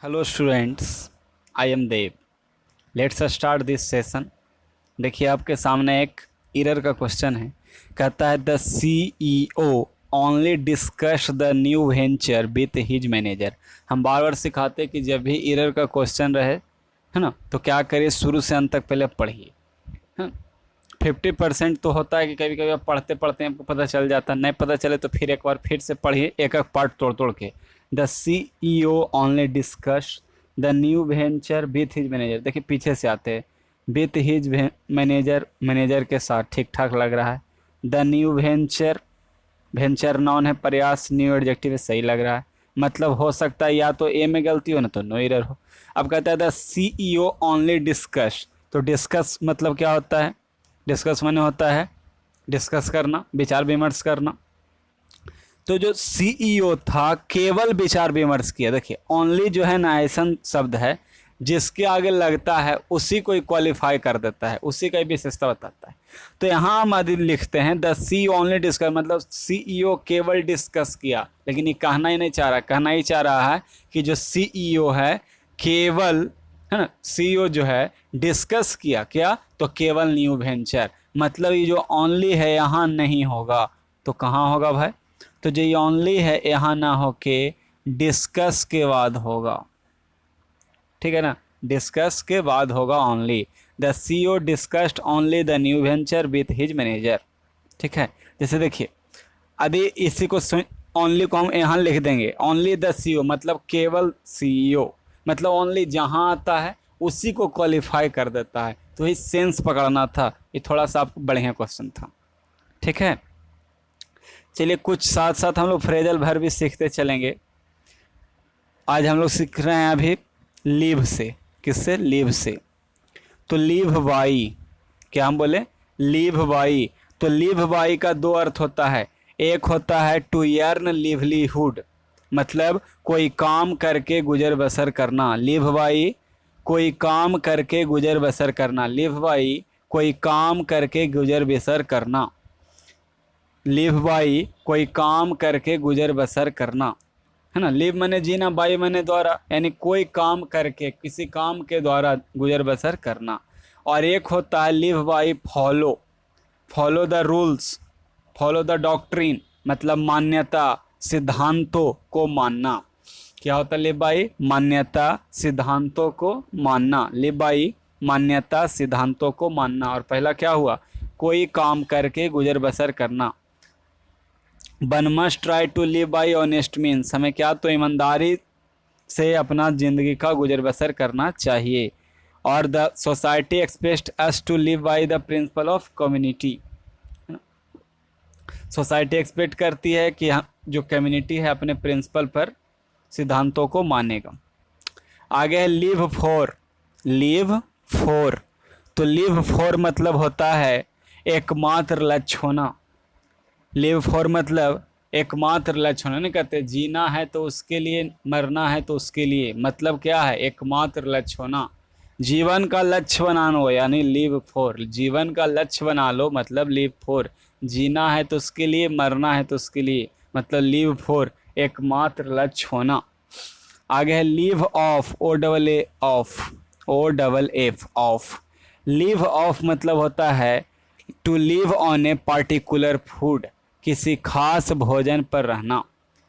Hello students, I am Dev. Let's start this session. देखिए आपके सामने एक एरर का क्वेश्चन है। कहता है the CEO only discuss the new venture with his manager. हम बार बार सिखाते हैं कि जब भी एरर का क्वेश्चन रहे, है ना, तो क्या करिए, शुरू से अंत तक पहले पढ़िए। हाँ, 50% तो होता है कि कभी कभी आप पढ़ते पढ़ते आपको पता चल जाता है, नहीं पता चले तो फिर एक बार फिर से पढ़िए, एक एक पार्ट तोड़ तोड़ के। The CEO only discuss the new venture with his manager. देखिए पीछे से आते हैं, विथ हिज मैनेजर, मैनेजर के साथ, ठीक ठाक लग रहा है। The new venture, venture noun है, प्रयास न्यू एडजेक्टिव है, सही लग रहा है। मतलब हो सकता है या तो ए में गलती हो ना तो नो एरर हो। अब कहता है द CEO ओनली डिस्कस, तो डिस्कस मतलब क्या होता है? डिस्कस माने होता है डिस्कस करना, विचार विमर्श करना। तो जो CEO था केवल विचार विमर्श किया। देखिए ओनली जो है ना ऐसा शब्द है जिसके आगे लगता है उसी को क्वालिफाई कर देता है, उसी का विशेषता बताता है। तो यहाँ हम यदि लिखते हैं द सी ओनली डिस्कस, मतलब CEO केवल डिस्कस किया, लेकिन ये कहना ही नहीं चाह रहा, कहना ही चाह रहा है कि जो CEO है केवल, है ना, CEO जो है डिस्कस किया क्या, तो केवल न्यू वेंचर। मतलब ये जो ओनली है यहाँ नहीं होगा तो कहाँ होगा भाई? तो जो ये ओनली है यहाँ ना हो के डिस्कस के बाद होगा, ठीक है ना, डिस्कस के बाद होगा only. The CEO discussed only the new venture with his manager. ठीक है, जैसे देखिए यदि इसी को ओनली को हम यहाँ लिख देंगे, ओनली द CEO मतलब केवल CEO, मतलब ओनली जहाँ आता है उसी को क्वालिफाई कर देता है। तो ये सेंस पकड़ना था, ये थोड़ा सा आपको बढ़िया क्वेश्चन था। ठीक है, चलिए कुछ साथ साथ हम लोग फ्रेजल वर्ब भी सीखते चलेंगे। आज हम लोग सीख रहे हैं अभी लीव से। किससे? लीव से। तो लीव बाई, क्या हम बोले? Leave by. तो लीव बाई का दो अर्थ होता है। एक होता है टू अर्न लिवलीहुड, मतलब कोई काम करके गुजर बसर करना। लीव बाई कोई काम करके गुजर बसर करना। लीव बाई कोई काम करके गुजर बसर करना। लिव बाई कोई काम करके गुजर बसर करना, है ना। लिव मने जीना, बाई मने द्वारा, यानी कोई काम करके, किसी काम के द्वारा गुजर बसर करना। और एक होता है live by follow, follow the rules, follow the doctrine, मतलब मान्यता, सिद्धांतों को मानना। क्या होता है लिव बाई? मान्यता, सिद्धांतों को मानना। लिव बाई मान्यता, सिद्धांतों को मानना। और पहला क्या हुआ? कोई काम करके गुजर बसर करना। One must try to live by honest means, हमें क्या, तो ईमानदारी से अपना ज़िंदगी का गुजर बसर करना चाहिए। और the society expect us to live by the principle of community, society expect करती है कि हम जो कम्युनिटी है अपने प्रिंसिपल पर, सिद्धांतों को मानेगा। आगे है लिव फॉर, लिव फॉर। तो लिव फॉर मतलब होता है एकमात्र लक्ष्य होना। लिव फॉर मतलब एकमात्र लक्ष्य होना, नहीं कहते जीना है तो उसके लिए, मरना है तो उसके लिए, मतलब क्या है? एकमात्र लक्ष्य होना, जीवन का लक्ष्य बना लो, यानी लिव फॉर, जीवन का लक्ष्य बना लो, मतलब लिव फॉर। जीना है तो उसके लिए, मरना है तो उसके लिए, मतलब लिव फॉर, एकमात्र लक्ष्य होना। आगे है live off, O double A off, O double F off. Live off मतलब होता है to live on a particular food, किसी खास भोजन पर रहना।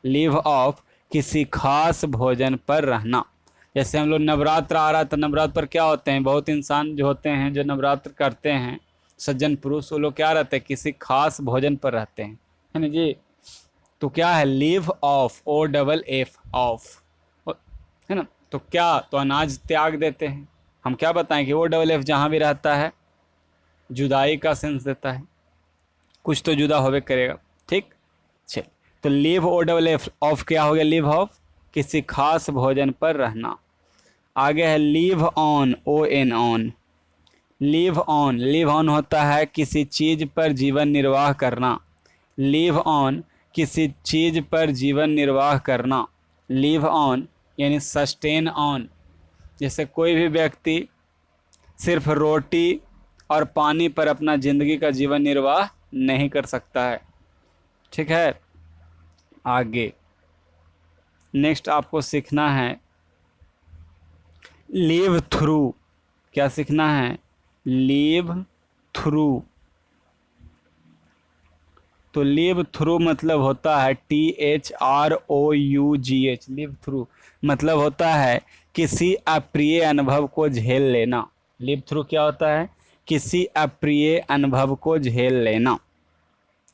लिव ऑफ, किसी खास भोजन पर रहना। जैसे हम लोग नवरात्र आ रहा, तो नवरात्र पर क्या होते हैं, बहुत इंसान जो होते हैं जो नवरात्र करते हैं, सज्जन पुरुष, वो लोग क्या रहते हैं? किसी खास भोजन पर रहते हैं, है ना जी। तो क्या है? Live off, O double F off, है ना। तो क्या, तो अनाज त्याग देते हैं। हम क्या बताएं कि ओ डबल एफ जहाँ भी रहता है जुदाई का सेंस देता है, कुछ तो जुदा होवे करेगा। ठीक, चल। तो live O double F off क्या हो गया? लिव ऑफ, किसी खास भोजन पर रहना। आगे है live on, O N on. Live on, live on होता है किसी चीज़ पर जीवन निर्वाह करना। लिव ऑन, किसी चीज़ पर जीवन निर्वाह करना। लिव ऑन यानी सस्टेन ऑन। जैसे कोई भी व्यक्ति सिर्फ रोटी और पानी पर अपना ज़िंदगी का जीवन निर्वाह नहीं कर सकता है। ठीक है, आगे नेक्स्ट आपको सीखना है लिव थ्रू, क्या सीखना है? Live through. तो लिव थ्रू मतलब होता है THROUGH, लिव थ्रू मतलब होता है किसी अप्रिय अनुभव को झेल लेना। लिव थ्रू क्या होता है? किसी अप्रिय अनुभव को झेल लेना।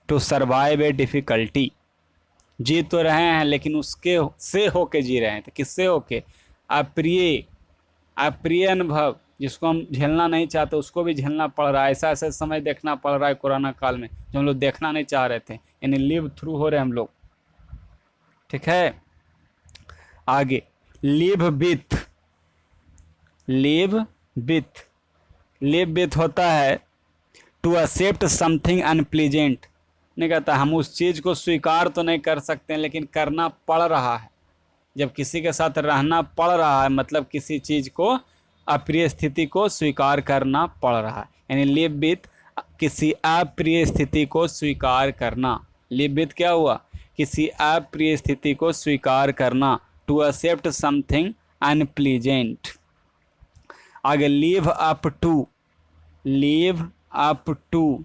टू सर्वाइव ए डिफिकल्टी, जी तो रहे हैं लेकिन उसके से होके जी रहे हैं। तो किससे होके? अप्रिय, अप्रिय अनुभव जिसको हम झेलना नहीं चाहते उसको भी झेलना पड़ रहा है। ऐसा ऐसा समय देखना पड़ रहा है कोरोना काल में जो हम लोग देखना नहीं चाह रहे थे, यानी लिव थ्रू हो रहे हम लोग। ठीक है, आगे live with. Live with, live with होता है टू एक्सेप्ट समथिंग अनप्लीजेंट। नहीं कहता हम उस चीज़ को स्वीकार तो नहीं कर सकते लेकिन करना पड़ रहा है। जब किसी के साथ रहना पड़ रहा है मतलब किसी चीज़ को, अप्रिय स्थिति को स्वीकार करना पड़ रहा है, यानी लिव विथ किसी अप्रिय स्थिति को स्वीकार करना। लिव विथ क्या हुआ? किसी अप्रिय स्थिति को स्वीकार करना। To accept something unpleasant. आगे live up to. Live up to,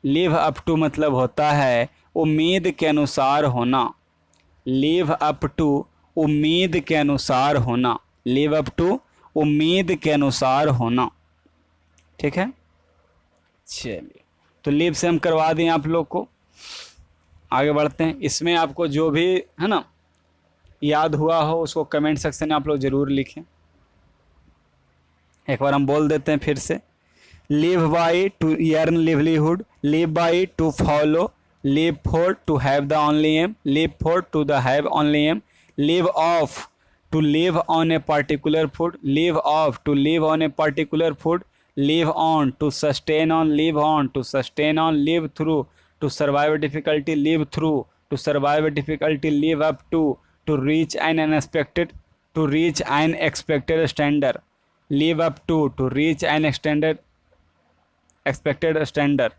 live up to मतलब होता है उम्मीद के अनुसार होना। लिव अप टू, उम्मीद के अनुसार होना। लिव अप टू, उम्मीद के अनुसार होना। ठीक है, चलिए तो लिव से हम करवा दें आप लोग को। आगे बढ़ते हैं। इसमें आपको जो भी है ना याद हुआ हो उसको कमेंट सेक्शन में आप लोग ज़रूर लिखें। एक बार हम बोल देते हैं फिर से। Live by to earn livelihood, live by to follow, live for to have the only aim, live for to the have only aim, live off to live on a particular food, live off to live on a particular food, live on to sustain on, live on to sustain on, live through to survive a difficulty, live through to survive a difficulty, live up to reach an unexpected, to reach an expected standard, live up to reach an expected standard,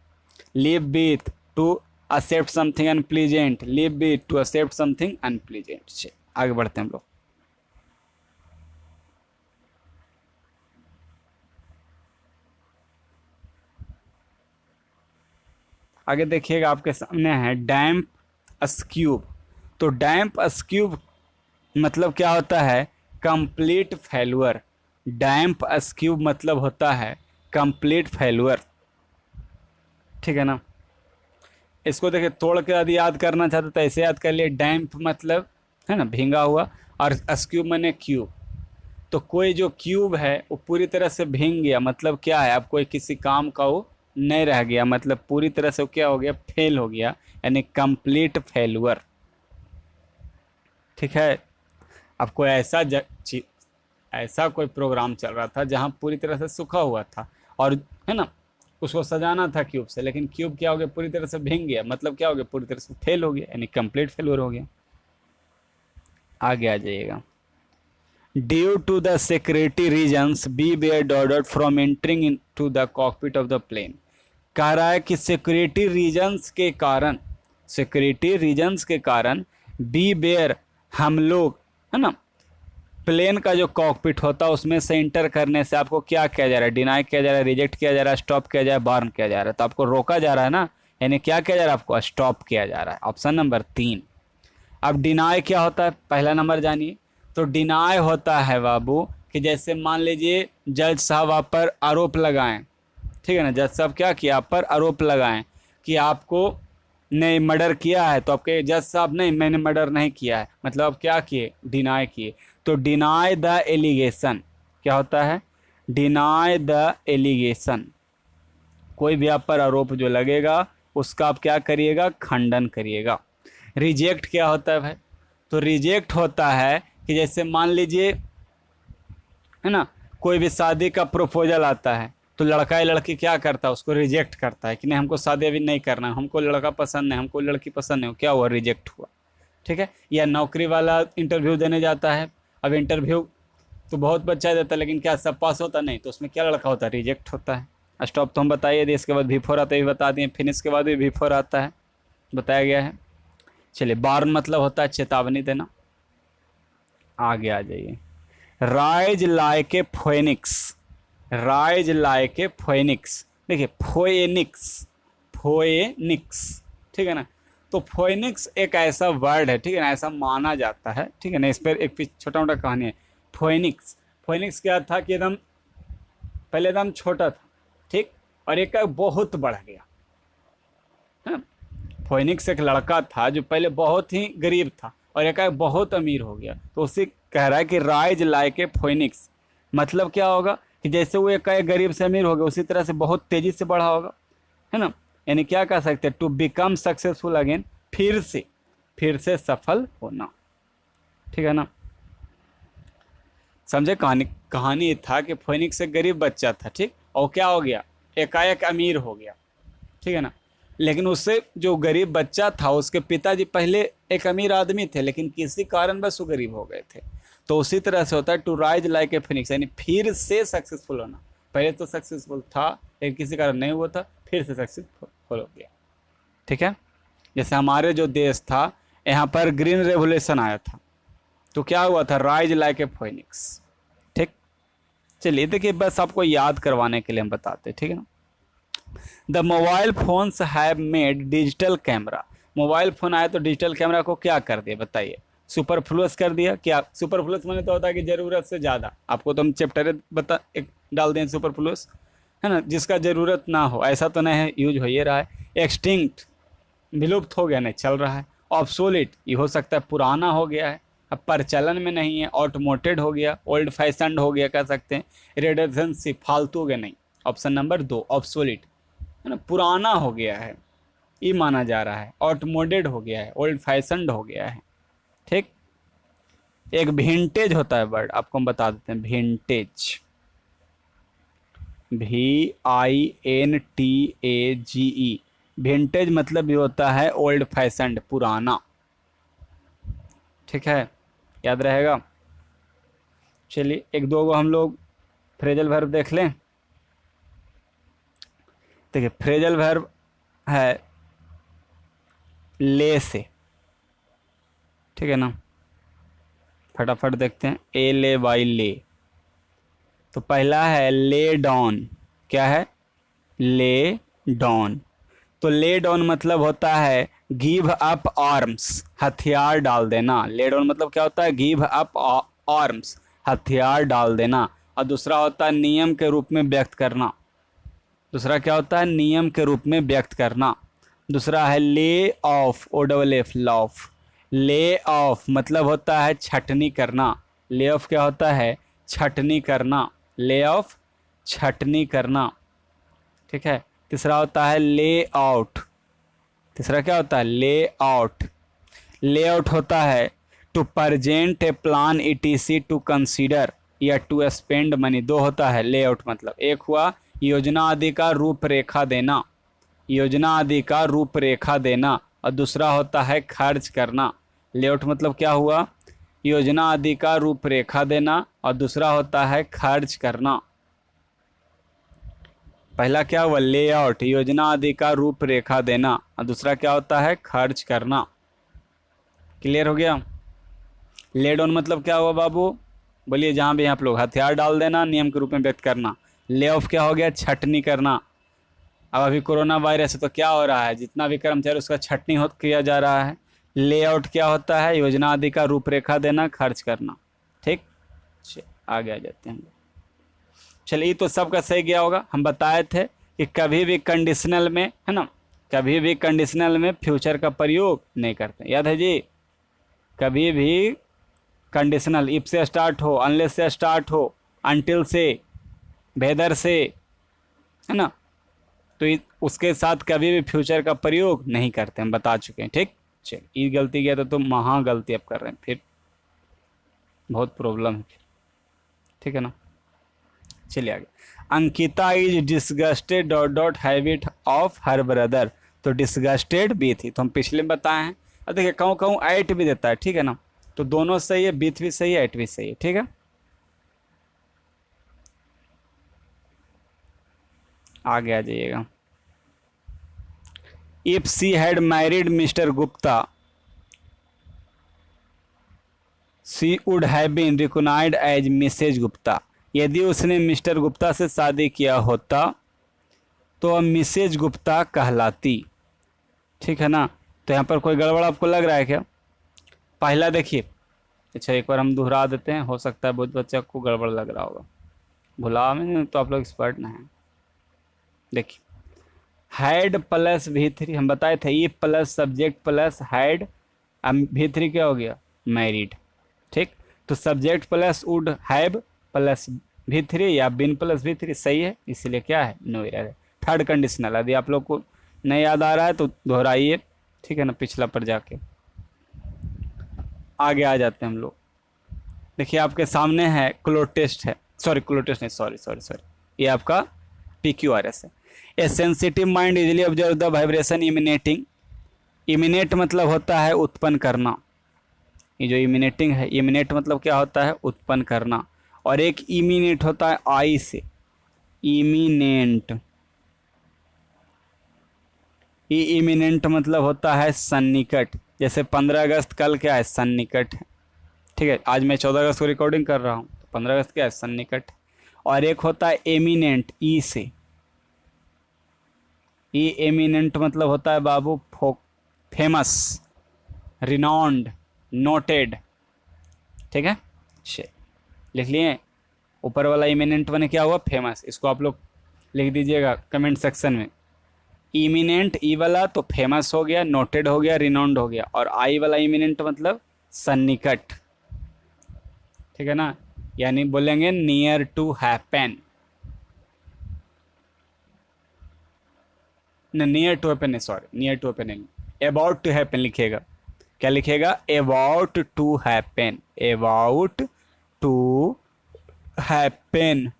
live with to accept something unpleasant, live with to accept something unpleasant। आगे बढ़ते हैं हम लोग। आगे देखिएगा आपके सामने है डैम्प अस्क्यूब। तो डैम्प अस्क्यूब मतलब क्या होता है? Complete failure. डैम्प अस्क्यूब मतलब होता है कंप्लीट फेल्यूर। ठीक है ना, इसको देखिए तोड़ के यदि याद करना चाहते तो ऐसे याद कर लिए। डैम्प मतलब है ना भींगा हुआ, और अस्क्यूब मैंने क्यूब। तो कोई जो क्यूब है वो पूरी तरह से भींग गया मतलब क्या है? अब कोई किसी काम का वो नहीं रह गया, मतलब पूरी तरह से क्या हो गया? फेल हो गया, यानी कंप्लीट फेल्यूर। ठीक है, अब कोई ऐसा कोई प्रोग्राम चल रहा था जहां पूरी तरह से सूखा हुआ था और है ना उसको सजाना था क्यूब से, लेकिन क्यूब क्या हो गया? पूरी तरह से भींग गया, मतलब क्या हो गया? पूरी तरह से फेल हो गया, यानी कंप्लीट फेल्यूर हो गया। आगे आ जाइएगा। Due to the security reasons be were ordered from entering into the cockpit of the plane. कह रहा है कि सिक्योरिटी रीजन्स के कारण, सिक्योरिटी रीजन्स के कारण बी वेयर, हम लोग है ना प्लेन का जो कॉकपिट होता है उसमें से इंटर करने से आपको क्या किया जा रहा है? डिनाई किया जा रहा है, रिजेक्ट किया जा रहा है, स्टॉप किया जा रहा है, वार्न किया जा रहा है। तो आपको रोका जा रहा है ना, यानी क्या किया जा रहा है? आपको स्टॉप किया जा रहा है। Option number 3। अब डिनाई क्या होता है? पहला नंबर जानिए। तो डिनाई होता है बाबू कि जैसे मान लीजिए जज साहब आप पर आरोप लगाएं, ठीक है ना, जज साहब क्या किया? आप पर आरोप लगाएं कि आपको ने मर्डर किया है, तो आपके जज साहब नहीं मैंने मर्डर नहीं किया है, मतलब आप क्या किए? डिनाई किए। तो डिनाई द एलिगेशन क्या होता है? Deny the allegation. कोई भी आप पर आरोप जो लगेगा उसका आप क्या करिएगा? खंडन करिएगा। रिजेक्ट क्या होता है भाई? तो रिजेक्ट होता है कि जैसे मान लीजिए है ना कोई भी शादी का प्रपोजल आता है तो लड़का या लड़की क्या करता है? उसको रिजेक्ट करता है कि नहीं हमको शादी अभी नहीं करना है, हमको लड़का पसंद नहीं, हमको लड़की पसंद नहीं, क्या हुआ? रिजेक्ट हुआ। ठीक है, या नौकरी वाला इंटरव्यू देने जाता है, अब इंटरव्यू तो बहुत बच्चा देता है लेकिन क्या सब पास होता नहीं, तो उसमें क्या लड़का होता है? रिजेक्ट होता है। स्टॉप तो हम बताइए, इसके बाद बिफोर आता है भी बता दिए, फिनिश के बाद भी बिफोर आता है, बताया गया है। चलिए वार्न मतलब होता है चेतावनी देना। आगे आ जाइए। Rise like a phoenix, rise like a phoenix. देखिए फोएनिक्स, फोएनिक्स, ठीक है ना। तो फोएनिक्स एक ऐसा वर्ड है, ठीक है ना, ऐसा माना जाता है, ठीक है ना। इस पर एक छोटा मोटा कहानी है। फोएनिक्स, फोएनिक्स क्या था कि एकदम पहले एकदम छोटा था, ठीक, और एक बहुत बढ़ गया है। फोएनिक्स एक लड़का था जो पहले बहुत ही गरीब था और एक बहुत अमीर हो गया। तो उसे कह रहा है कि राइज लाइक ए फोएनिक्स, मतलब क्या होगा कि जैसे वो एक गरीब से अमीर हो गया उसी तरह से बहुत तेजी से बढ़ा होगा, है ना। यानी क्या कह सकते हैं, टू बिकम सक्सेसफुल अगेन, फिर से सफल होना, ठीक है ना। समझे कहानी, कहानी था कि फोएनिक्स एक गरीब बच्चा था, ठीक, और क्या हो गया, एकाएक अमीर हो गया, ठीक है ना। लेकिन उससे जो गरीब बच्चा था उसके पिताजी पहले एक अमीर आदमी थे, लेकिन किसी कारणवश वो गरीब हो गए थे। तो उसी तरह से होता है to rise like a phoenix, यानी फिर से सक्सेसफुल होना। पहले तो सक्सेसफुल था लेकिन किसी कारण नहीं हुआ था, फिर से सक्सेसफुल हो गया, ठीक है। जैसे हमारे जो देश था यहाँ पर ग्रीन रेवोल्यूशन आया था, तो क्या हुआ था, राइज लाइक ए फोएनिक्स, ठीक। चलिए देखिए, बस आपको याद करवाने के लिए हम बताते हैं, ठीक है ना। The mobile phones have made digital camera, mobile phone आया तो डिजिटल कैमरा को क्या कर दिया बताइए, सुपरफ्लुअस कर दिया। क्या सुपरफ्लुअस माने तो होता है कि जरूरत से ज़्यादा, आपको तो हम चैप्टर बता एक डाल दें सुपरफ्लुअस, है ना, जिसका ज़रूरत ना हो, ऐसा तो नहीं है, यूज हो ही रहा है। एक्सटिंक्ट, विलुप्त हो गया, नहीं चल रहा है। ऑब्सोलेट, ये हो सकता है पुराना हो गया है, अब प्रचलन में नहीं है। ऑटोमोटेड हो गया, ओल्ड फैशनड हो गया कह सकते हैं। रिडंडेंसी, फालतू हो गया, नहीं। ऑप्शन नंबर 2 ऑब्सोलेट, है ना, पुराना हो गया है, ये माना जा रहा है। ऑटोमोडेड हो गया है, ओल्ड फैशनड हो गया है, ठीक। एक विंटेज होता है वर्ड, आपको हम बता देते हैं, विंटेज, VINTAGE, विंटेज मतलब ये होता है ओल्ड फैशनड, पुराना, ठीक है, याद रहेगा। चलिए एक दो हम लोग फ्रेजल वर्ब देख लें। देखिए फ्रेजल वर्ब है ले से, ठीक है ना, फटाफट देखते हैं। ए ले बाई ले, तो पहला है ले डाउन, क्या है, ले डाउन। तो ले डाउन मतलब होता है गिव अप आर्म्स, हथियार डाल देना। ले डाउन मतलब क्या होता है, गिव अप आर्म्स, हथियार डाल देना। और दूसरा होता है नियम के रूप में व्यक्त करना, दूसरा क्या होता है, नियम के रूप में व्यक्त करना। दूसरा है lay off, OFF, loaf, lay off मतलब होता है छटनी करना। ले ऑफ क्या होता है, छटनी करना, ले ऑफ छटनी करना, ठीक है। तीसरा होता है ले आउट, तीसरा क्या होता है, ले आउट। ले आउट होता है to present a plan ETC to consider या टू स्पेंड मनी, दो होता है ले आउट मतलब। एक हुआ योजना आदि का रूपरेखा देना, योजना आदि का रूपरेखा देना, और दूसरा होता है खर्च करना। लेआउट मतलब क्या हुआ, योजना आदि का रूपरेखा देना, और दूसरा होता है खर्च करना। पहला क्या हुआ, लेआउट, योजना आदि का रूपरेखा देना, और दूसरा क्या होता है, खर्च करना। क्लियर हो गया। ले डाउन मतलब क्या हुआ बाबू, बोलिए जहाँ भी आप लोग, हथियार डाल देना, नियम के रूप में व्यक्त करना। ले ऑफ क्या हो गया, छटनी करना। अब अभी कोरोना वायरस है तो क्या हो रहा है, जितना भी कर्मचारी उसका छटनी हो किया जा रहा है। लेआउट क्या होता है, योजना आदि का रूपरेखा देना, खर्च करना, ठीक। आगे आ जाते हैं। चलिए तो सबका सही गया होगा। हम बताए थे कि कभी भी कंडीशनल में, है ना, कभी भी कंडीशनल में फ्यूचर का प्रयोग नहीं करते, याद है जी। कभी भी कंडीशनल इफ से स्टार्ट हो, अनलेस से स्टार्ट हो, अनटिल से, वेदर से, है ना, तो उसके साथ कभी भी फ्यूचर का प्रयोग नहीं करते, हम बता चुके हैं, ठीक। चलिए ये गलती किया तो महा गलती अब कर रहे हैं, फिर बहुत प्रॉब्लम है, ठीक है ना। चलिए आगे। Ankita is disgusted dot dot habit of her brother, तो डिसगस्टेड भी थी, तो हम पिछले में बताए हैं। और देखिए कहूँ कहूँ एट भी देता है, ठीक है ना, तो दोनों सही है, बीथ भी सही है, एट भी सही है, ठीक है। आगे आ जाइएगा। If she had married Mr Gupta, she would have been recognised as Mrs Gupta, यदि उसने मिस्टर गुप्ता से शादी किया होता तो वह मिसेज गुप्ता कहलाती। ठीक है ना। तो यहाँ पर कोई गड़बड़ आपको लग रहा है क्या? पहला देखिए, अच्छा एक बार हम दोहरा देते हैं, हो सकता है बहुत बच्चा को गड़बड़ लग रहा होगा, भुला में तो आप लोग एक्सपर्ट ना हैं। देखिए हैड प्लस V3 हम बताए थे, E plus subject plus had, V3 क्या हो गया? मैरिड। ठीक, तो subject plus would have plus V3 या बिन प्लस V3 सही है, इसलिए क्या है? नो एरर है। थर्ड कंडीशनल, यदि आप लोग को नहीं याद आ रहा है तो दोहराइए, ठीक है ना, पिछला पर जाके। आगे आ जाते हैं हम लोग। देखिए आपके सामने है क्लोज टेस्ट है, सॉरी क्लोज टेस्ट नहीं, सॉरी, ये आपका PQRS है। A sensitive mind easily observe the vibration emanating, emanate मतलब होता है उत्पन्न करना, ये जो इमिनेटिंग है, इमिनेट मतलब क्या होता है? उत्पन्न करना। और एक इमिनेट होता है आई से, इमिनेंट, इमिनेंट मतलब होता है सन्निकट। जैसे 15 अगस्त कल क्या है? सन्निकट है। ठीक है, आज मैं 14 अगस्त को रिकॉर्डिंग कर रहा हूँ, 15 अगस्त क्या है? सन्निकट। और एक होता है एमिनेंट, ई से, ई एमिनेंट मतलब होता है बाबू फेमस, रिनाउंड, नोटेड। ठीक है, लिख लिए। ऊपर वाला इमिनेंट बने क्या हुआ? फेमस। इसको आप लोग लिख दीजिएगा कमेंट सेक्शन में। इमिनेंट ई वाला तो फेमस हो गया, नोटेड हो गया, रिनाउंड हो गया, और आई वाला इमिनेंट मतलब सन्निकट। ठीक है ना, यानी बोलेंगे near to happen, near to happen, sorry near to happen नहीं, अबाउट टू हैपन लिखेगा। क्या लिखेगा? About to happen, about to happen.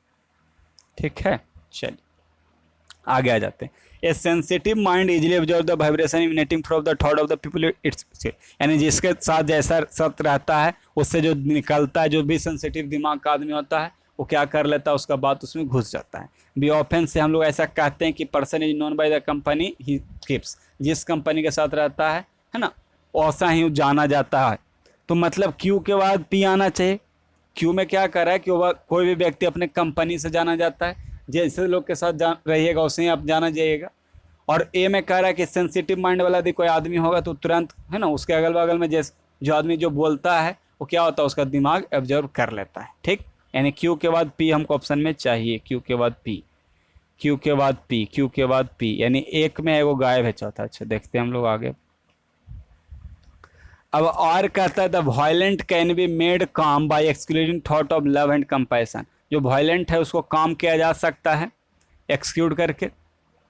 ठीक है, चलिए आगे आ जाते हैं। A sensitive mind easily observe the vibration emanating from the thought of the people its, यानी जिसके साथ जैसा सत्य रहता है उससे जो निकलता है, जो भी सेंसिटिव दिमाग का आदमी होता है वो क्या कर लेता है, उसका बात उसमें घुस जाता है। बी ऑफेन से हम लोग ऐसा कहते हैं कि person is known by the company he keeps, जिस कंपनी के साथ रहता है ना, वैसा ही जाना जाता है। तो मतलब क्यू के बाद पी आना चाहिए। क्यू में क्या कर रहा है कि वह कोई भी व्यक्ति अपने कंपनी से जाना जाता है, जैसे लोग के साथ रहिएगा उसे ही आप जाना जाइएगा। और ए में कह रहा है कि सेंसिटिव माइंड वाला यदि कोई आदमी होगा तो तुरंत है ना उसके अगल बगल में जैसे जो आदमी जो बोलता है वो क्या होता है, उसका दिमाग ऑब्जर्व कर लेता है। ठीक, यानी क्यू के बाद पी हमको ऑप्शन में चाहिए, क्यू के बाद पी, क्यू के बाद पी, क्यू के बाद पी, यानी एक में एगो गायब है चौथा। अच्छा देखते हैं हम लोग आगे। अब और कहता है the violent can be made calm by excluding thought of love and compassion, जो वायलेंट है उसको काम किया जा सकता है एक्सक्लूड करके,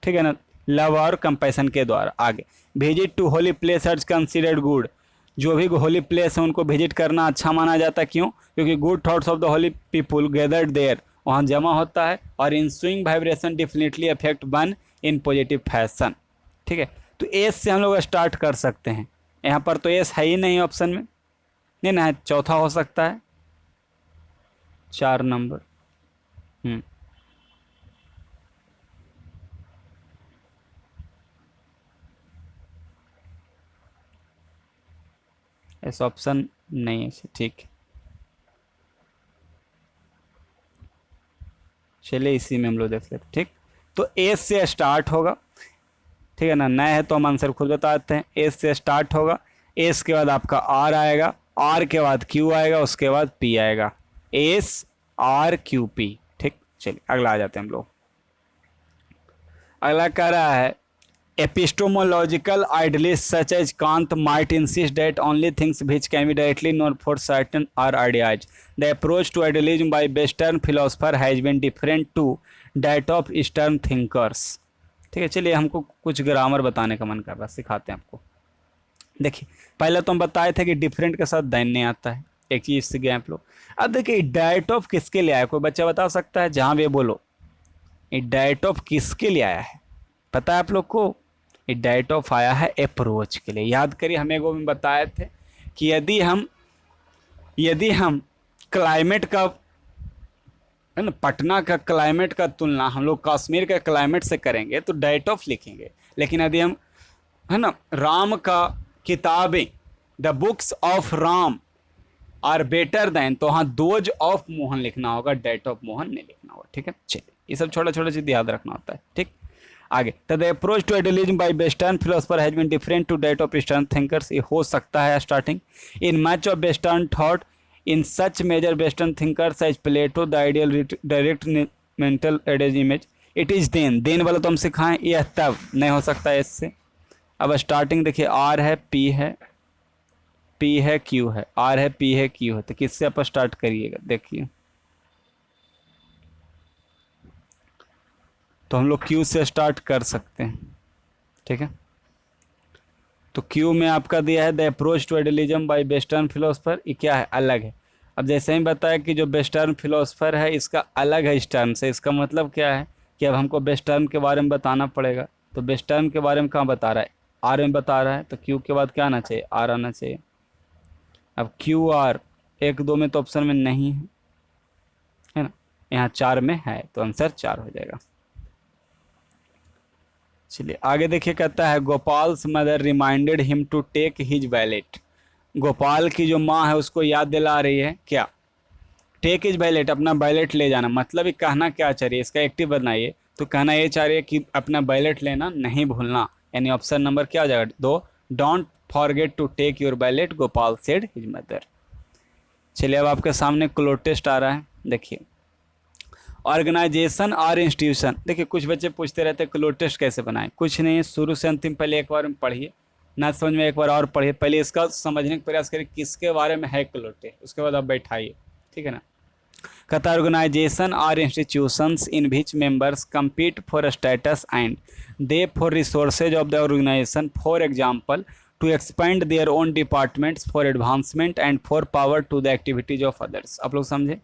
ठीक है ना, लव और कंपैशन के द्वारा। आगे visit to holy place are considered good, जो भी होली प्लेस है उनको विजिट करना अच्छा माना जाता है। क्यों? क्योंकि good thoughts of the holy people gathered there, वहाँ जमा होता है, और in swing vibration definitely affect one in positive fashion. ठीक है, तो एस से हम लोग स्टार्ट कर सकते हैं। यहाँ पर तो एस है ही नहीं ऑप्शन में, नहीं ना है, चौथा हो सकता है 4 नंबर। ऐसा ऑप्शन नहीं है, ठीक है, चलिए इसी में हम लोग देख लेते। ठीक, तो एस से स्टार्ट होगा, ठीक है ना, नए है तो हम आंसर खुद बताते हैं। एस से स्टार्ट होगा, एस के बाद आपका आर आएगा, आर के बाद क्यू आएगा, उसके बाद पी आएगा, एस आर क्यू पी। ठीक, चलिए अगला आ जाते हैं हम लोग। अगला कह रहा है epistemological idealists such as Kant might insist that only things which can be directly known for certain are ideas. The approach to idealism by Western philosopher has been different to that of Eastern thinkers. ठीक है, चलिए हमको कुछ grammar बताने का मन कर रहा है, सिखाते हैं आपको। देखिए पहले तो हम बताए थे कि डिफरेंट के साथ दैन नहीं आता है, एक चीज से गए आप लोग। अब देखिए डाइट ऑफ किसके लिए आया, कोई बच्चा बता सकता है? जहाँ भी बोलो, ये डाइट ऑफ किसके लिए आया है पता है आप लोग को? ये डाइट ऑफ आया है अप्रोच के लिए। याद करिए हमें वो में बताए थे कि यदि हम क्लाइमेट का है ना, पटना का क्लाइमेट का तुलना हम लोग कश्मीर के क्लाइमेट से करेंगे तो डाइट ऑफ लिखेंगे, लेकिन यदि हम है ना राम का किताबें, the books of Ram are better than, तो हाँ दोज ऑफ मोहन लिखना होगा, डेट ऑफ मोहन नहीं लिखना होगा। ठीक है, चलिए ये सब छोटा छोटा चीज याद रखना होता है। ठीक, आगे the approach to idealism by western philosopher has been different to that of eastern thinkers. ये हो सकता है starting in much of western thought in such major western thinkers as Plato the ideal direct mental ages image it is then वाला तो हम सिखाएं, यह तब नहीं हो सकता है इससे। अब स्टार्टिंग देखिए, आर है, पी है, पी है, क्यू है, आर है, पी है, क्यू है, तो किससे आप स्टार्ट करिएगा? देखिए तो हम लोग क्यू से स्टार्ट कर सकते हैं। ठीक है, तो क्यू में आपका दिया है the approach to idealism by western philosopher. ये क्या है? अलग है। अब जैसे ही बताया कि जो वेस्टर्न फिलोसफर है इसका अलग है इस टर्म से, इसका मतलब क्या है कि अब हमको वेस्टर्न के बारे में बताना पड़ेगा। तो वेस्टर्न के बारे में कहाँ बता रहा है? आर में बता रहा है, तो क्यू के बाद क्या आना चाहिए? आर आना चाहिए। अब क्यू आर 1 2 में तो ऑप्शन में नहीं है ना, यहाँ 4 में है, तो आंसर 4 हो जाएगा। चलिए आगे देखिए, कहता है Gopal's mother reminded him to take his wallet. Gopal की जो माँ है उसको याद दिला रही है क्या? टेक हिज वैलेट, अपना वैलेट ले जाना। मतलब ये कहना क्या चाह रही है, इसका एक्टिव बनाइए। तो कहना ये चाह रही है कि अपना वैलेट लेना नहीं भूलना, यानी ऑप्शन नंबर क्या हो जाएगा? 2, don't forget to take your wallet, Gopal said his mother. चलिए अब आपके सामने क्लोज टेस्ट आ रहा है, देखिए ऑर्गेनाइजेशन और इंस्टीट्यूशन। देखिए कुछ बच्चे पूछते रहते हैं क्लोज टेस्ट कैसे बनाएं, कुछ नहीं, शुरू से अंतिम पहले एक बार में पढ़िए, ना समझ में एक बार और पढ़िए, पहले इसका समझने का प्रयास करिए किसके बारे में है क्लोज टेस्ट, उसके बाद आप बैठाइए। ठीक है ना, कहता है ऑर्गेनाइजेशन और institutions in which members compete for status and they for resources of the organisation, for example to expand their own departments for advancement and for power to the activities of others. आप लोग समझे,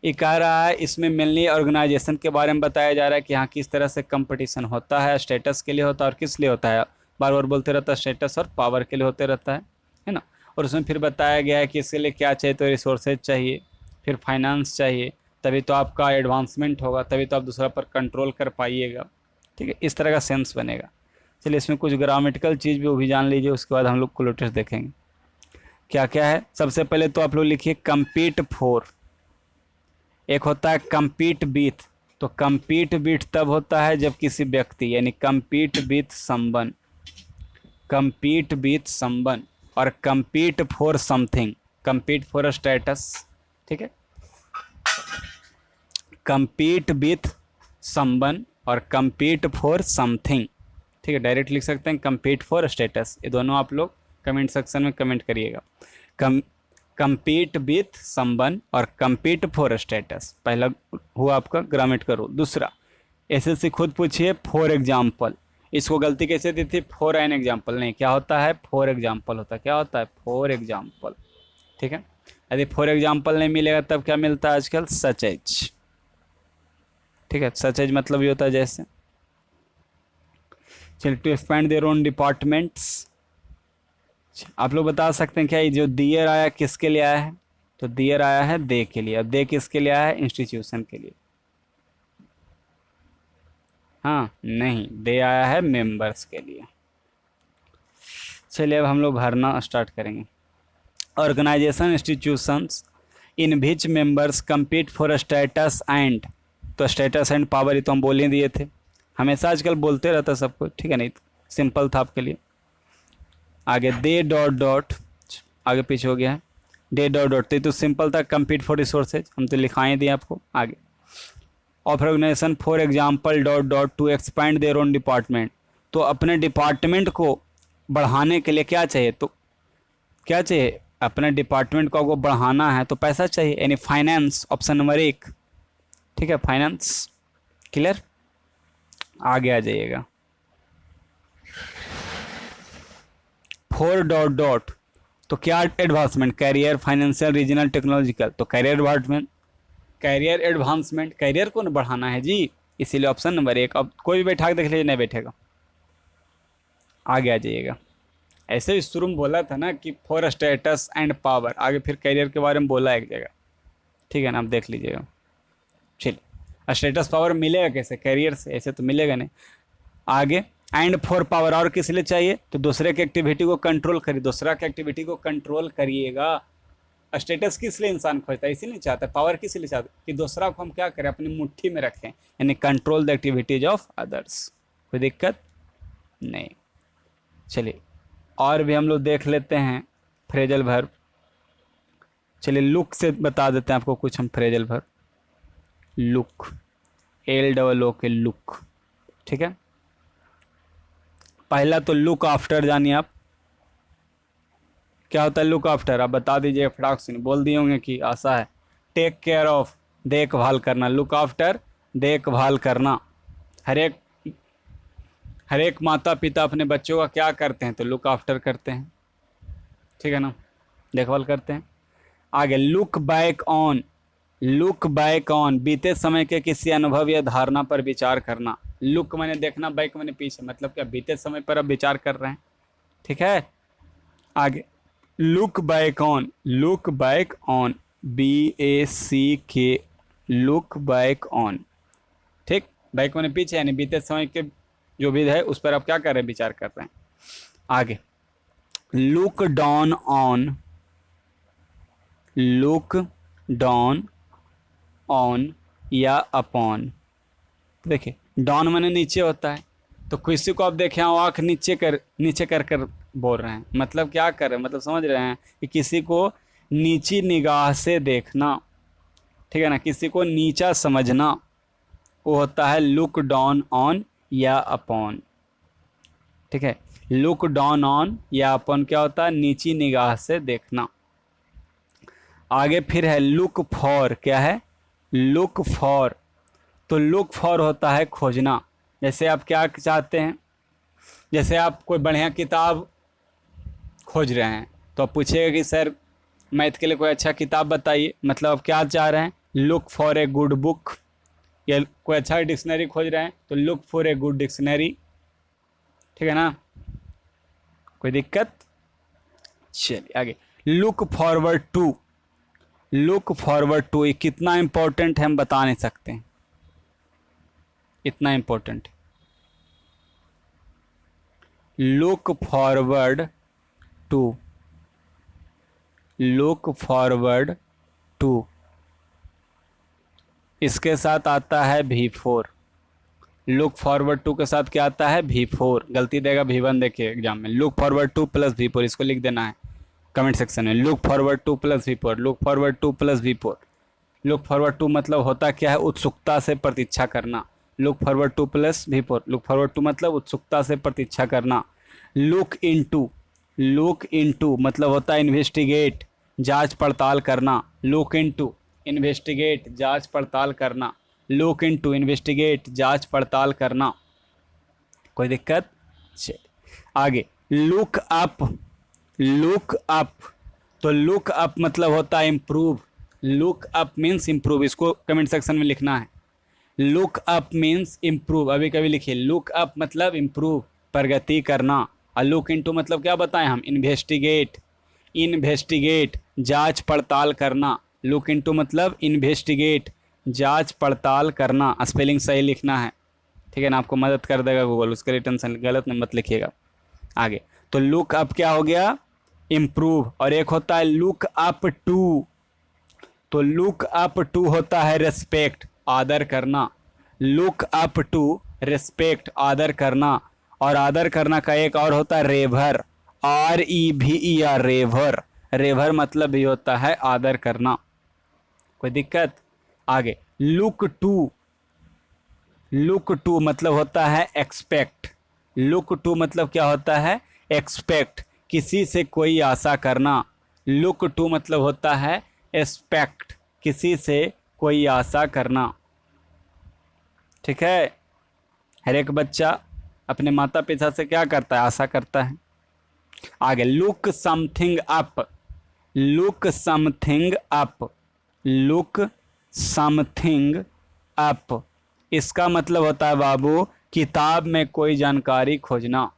ये कह रहा है इसमें mainly organisation के बारे में बताया जा रहा है कि हाँ किस तरह से कंपटीशन होता है, स्टेटस के लिए होता है और किस लिए होता है, बार बार बोलते रहता है स्टेटस और पावर के लिए होते रहता है ना। और उसमें फिर बताया गया है कि इसके लिए क्या चाहिए, तो रिसोर्सेज चाहिए, फिर फाइनेंस चाहिए, तभी तो आपका एडवांसमेंट होगा, तभी तो आप दूसरा पर कंट्रोल कर पाइएगा। ठीक है, इस तरह का सेंस बनेगा। चलिए इसमें कुछ ग्रामेटिकल चीज़ भी वो भी जान लीजिए, उसके बाद हम लोग क्लोज टेस्ट देखेंगे क्या क्या है। सबसे पहले तो आप लोग लिखिए कम्पीट फॉर, एक होता है कम्पीट विथ। तो कम्पीट विथ तब होता है जब किसी व्यक्ति, यानी compete with someone, compete with someone, और compete for something, compete for status. ठीक है, कम्पीट विथ समवन और कम्पीट फॉर समथिंग। ठीक है, डायरेक्ट लिख सकते हैं कम्पीट फॉर स्टेटस, ये दोनों आप लोग कमेंट सेक्शन में कमेंट करिएगा। कम्पीट विथ समवन और कम्पीट फॉर स्टेटस, पहला हुआ आपका ग्रामेटिकल रूल। दूसरा, एसएससी खुद पूछिए फॉर एग्जाम्पल, इसको गलती कैसे दी थी? फॉर एन एग्जाम्पल नहीं, क्या होता है? फॉर एग्जाम्पल होता है। क्या होता है? For example. ठीक है, यदि फॉर एग्जाम्पल नहीं मिलेगा तब क्या मिलता है आजकल? Such as. ठीक है, सच एज मतलब ये होता है जैसे। चलिए to expand their own departments, आप लोग बता सकते हैं क्या ये जो दियर आया किसके लिए आया है? तो दियर आया है दे के लिए। अब दे किसके लिए आया है? इंस्टीट्यूशन के लिए। हाँ नहीं, दे आया है मेंबर्स के लिए। चलिए अब हम लोग भरना स्टार्ट करेंगे। Organisation institutions in which members compete for status and, तो स्टेटस एंड पावर ये तो हम बोल ही दिए थे, हमेशा आजकल बोलते रहता सबको। ठीक है, नहीं सिंपल था आपके लिए। आगे दे डॉट डॉट, आगे पीछे हो गया है, डे डॉट डॉट, तो सिंपल था, compete फॉर रिसोर्सेज, हम तो लिखाएँ दिए आपको। आगे of organisation for example dot dot to expand their own department, तो अपने डिपार्टमेंट को बढ़ाने के लिए क्या चाहिए? तो क्या चाहिए? अपने डिपार्टमेंट को आपको बढ़ाना है तो पैसा चाहिए, यानी फाइनेंस, ऑप्शन नंबर 1। ठीक है, फाइनेंस। क्लियर, आगे आ जाइएगा। फॉर डॉट डॉट, तो क्या advancement? Career, financial, regional, technological, तो career advancement, career advancement, career को न बढ़ाना है जी, इसीलिए ऑप्शन नंबर 1। अब कोई भी बैठा के देख लीजिए, नहीं बैठेगा। आगे आ जाइएगा। ऐसे ही शुरू में बोला था ना कि फॉर स्टेटस एंड पावर, आगे फिर कैरियर के बारे में बोला एक जगह। ठीक है ना, आप देख लीजिएगा। चलिए, स्टेटस पावर मिलेगा कैसे? कैरियर से, ऐसे तो मिलेगा नहीं। आगे एंड फॉर पावर, और किस लिए चाहिए? तो दूसरे की एक्टिविटी को कंट्रोल करिए, दूसरा की एक्टिविटी को कंट्रोल करिएगा। स्टेटस किस लिए इंसान खोजता है? इसीलिए चाहता है। पावर किस लिए चाहता है? कि दूसरा को हम क्या करें, अपनी मुट्ठी में रखें, यानी control the activities of others. कोई दिक्कत नहीं। चलिए और भी हम लोग देख लेते हैं फ्रेजल वर्ब। चलिए लुक से बता देते हैं आपको कुछ हम फ्रेजल वर्ब। लुक, LOO के लुक, ठीक है। पहला तो लुक आफ्टर, जानिए आप क्या होता है लुक आफ्टर, आप बता दीजिए फटाक से, बोल दिए होंगे कि आशा है। टेक केयर ऑफ, देखभाल करना, लुक आफ्टर देखभाल करना। हर एक माता पिता अपने बच्चों का क्या करते हैं, तो लुक आफ्टर करते हैं, ठीक है ना, देखभाल करते हैं। आगे look back on, look back on बीते समय के किसी अनुभव या धारणा पर विचार करना। लुक मैंने देखना, बैक मैंने पीछे, मतलब क्या बीते समय पर अब विचार कर रहे हैं, ठीक है। आगे look back on, look back on, BACK, look back on, ठीक। बैक मैंने पीछे, यानी बीते समय के जो भी है उस पर आप क्या कर रहे हैं, विचार कर रहे हैं। आगे look down on, look down on या अपॉन। देखिए डाउन माने नीचे होता है, तो किसी को आप देखें आँख नीचे कर कर बोल रहे हैं, मतलब क्या कर रहे हैं, मतलब समझ रहे हैं कि किसी को नीची निगाह से देखना, ठीक है ना, किसी को नीचा समझना, वो होता है लुक डाउन ऑन या अपॉन, ठीक है। लुक डाउन ऑन या अपॉन क्या होता है, नीची निगाह से देखना। आगे फिर है लुक फॉर, क्या है, लुक फॉर, तो लुक फॉर होता है खोजना। जैसे आप क्या चाहते हैं, जैसे आप कोई बढ़िया किताब खोज रहे हैं, तो आप पूछिएगा कि सर मैथ के लिए कोई अच्छा किताब बताइए, मतलब आप क्या चाह रहे हैं, look for a good book. या कोई अच्छा डिक्शनरी खोज रहे हैं, तो look for a good dictionary, ठीक है ना, कोई दिक्कत। चलिए आगे look forward to, look forward to, ये कितना इंपॉर्टेंट है हम बता नहीं सकते हैं, इतना important. Look forward to, look forward to, इसके साथ आता है V4। लुक फॉरवर्ड टू के साथ क्या आता है, V4। गलती देगा V1 देखिए एग्जाम में। Look forward to plus V4, इसको लिख देना है कमेंट सेक्शन में। Look forward to plus V4, look forward to plus V4। Look forward to मतलब होता क्या है, उत्सुकता से प्रतीक्षा करना। Look forward to plus V4, look forward to मतलब उत्सुकता से प्रतीक्षा करना। लुक इनटू, लुक इनटू मतलब होता है इन्वेस्टिगेट, जांच पड़ताल करना। लुक इनटू इन्वेस्टिगेट, जांच पड़ताल करना। लुक इनटू इन्वेस्टिगेट, जांच पड़ताल करना, कोई दिक्कत। चलिए आगे लुक अप, लुक अप, तो लुक अप मतलब होता है improve. Look up means improve, इसको कमेंट सेक्शन में लिखना है। लुक अप मीन्स इम्प्रूव, अभी कभी लिखिए। लुक अप मतलब इम्प्रूव, प्रगति करना। और लुक इनटू मतलब क्या बताएं हम, इन्वेस्टिगेट, इन्वेस्टिगेट जांच पड़ताल करना। लुक इनटू मतलब इन्वेस्टिगेट, जांच पड़ताल करना। स्पेलिंग सही लिखना है, ठीक है ना, आपको मदद कर देगा गूगल, उसके लिए टेंशन गलत मत लिखिएगा। आगे तो लुक अप क्या हो गया, इम्प्रूव। और एक होता है लुक अप टू, तो लुक अप टू होता है रेस्पेक्ट, आदर करना। लुक अप टू रेस्पेक्ट, आदर करना। और आदर करना का एक और होता है रेवर, REVER, रेवर। रेवर मतलब भी होता है आदर करना, कोई दिक्कत। आगे लुक टू, लुक टू मतलब होता है एक्सपेक्ट। लुक टू मतलब क्या होता है, एक्सपेक्ट, किसी से कोई आशा करना। लुक टू मतलब होता है एक्सपेक्ट, किसी से कोई आशा करना, ठीक है। हर एक बच्चा अपने माता पिता से क्या करता है, आशा करता है। आगे look something up, look something up, look something up, इसका मतलब होता है बाबू किताब में कोई जानकारी खोजना।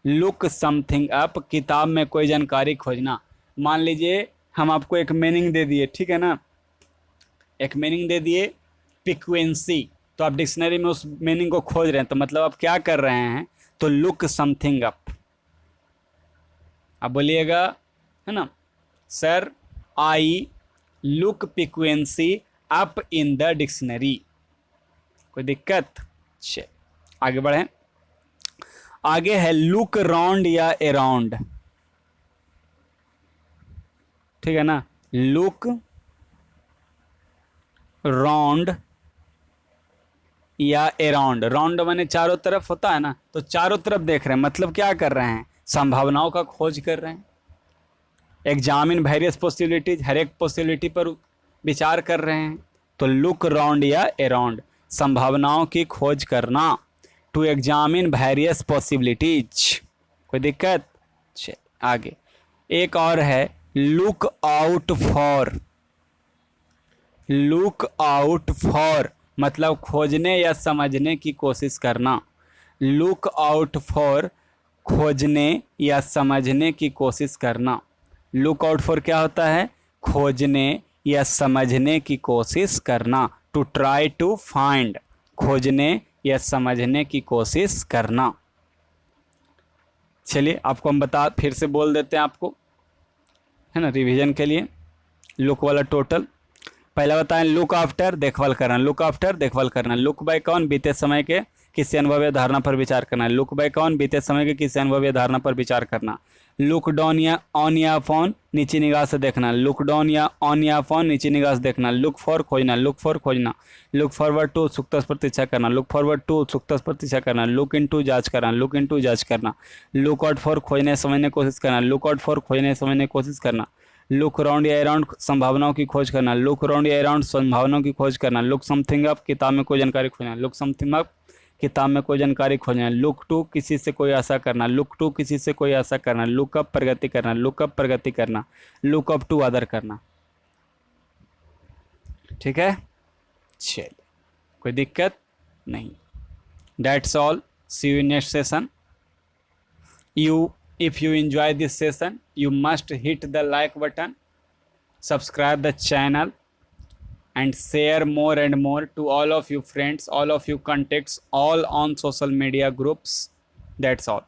लुक समथिंग अप, किताब में कोई जानकारी खोजना। मान लीजिए हम आपको एक मीनिंग दे दिए, ठीक है ना, एक मीनिंग दे दिए फ्रीक्वेंसी, तो आप डिक्शनरी में उस मीनिंग को खोज रहे हैं, तो मतलब आप क्या कर रहे हैं, तो लुक समथिंग अप। आप बोलिएगा है ना sir I look frequency up in the dictionary. कोई दिक्कत? चल आगे बढ़ें। आगे है लुक राउंड या अराउंड, ठीक है ना। लुक राउंड या अराउंड, राउंड माने चारों तरफ होता है ना, तो चारों तरफ देख रहे हैं, मतलब क्या कर रहे हैं, संभावनाओं का खोज कर रहे हैं। एग्जामिन वेरियस पॉसिबिलिटीज, हर एक पॉसिबिलिटी पर विचार कर रहे हैं। तो लुक राउंड या अराउंड, संभावनाओं की खोज करना। To examine various possibilities. कोई दिक्कत? चल आगे। एक और है look out for. Look out for मतलब खोजने या समझने की कोशिश करना। लुक आउट फॉर खोजने या समझने की कोशिश करना। लुक आउट फॉर क्या होता है? खोजने या समझने की कोशिश करना। टू ट्राई टू फाइंड, खोजने या समझने की कोशिश करना। चलिए आपको हम फिर से बोल देते हैं आपको, है ना, रिवीजन के लिए। लुक वाला टोटल पहला बताएं, लुक आफ्टर देखभाल करना। लुक आफ्टर देखभाल करना। लुक बाय कौन? बीते समय के किसी अनुभव या धारणा पर विचार करना। लुक बाय कौन? बीते समय के किसी अनुभव या धारणा पर विचार करना। लुक डाउन या ऑन या अपॉन नीची निगाह से देखना। लुक डाउन या ऑन या अपॉन नीची निगाह से देखना। लुक फॉर खोजना। लुक फॉर खोजना। लुक फॉरवर्ड टू उत्सुकता से प्रतीक्षा करना। लुक फॉरवर्ड टू उत्सुकता से प्रतीक्षा करना। लुक इनटू जांच करना। लुक इनटू जांच करना। लुक आउट फॉर खोजने समझने की कोशिश करना। लुक आउट फॉर खोजने समझने की कोशिश करना। लुक अराउंड या अराउंड संभावनाओं की खोज करना। लुक अराउंड या अराउंड संभावनाओं की खोज करना। लुक समथिंग अप किताब में कोई जानकारी खोजना। लुक समथिंग अप किताब में कोई जानकारी खोजना। लुक टू किसी से कोई आशा करना। लुक टू किसी से कोई आशा करना। लुक अप प्रगति करना। लुक अप प्रगति करना। लुक अप टू अदर करना। ठीक है, चलिए कोई दिक्कत नहीं। That's all, see you in next session. If you enjoy this session, you must hit the like button, subscribe the channel, and share more and more to all of you friends, all of you contacts, all on social media groups. That's all.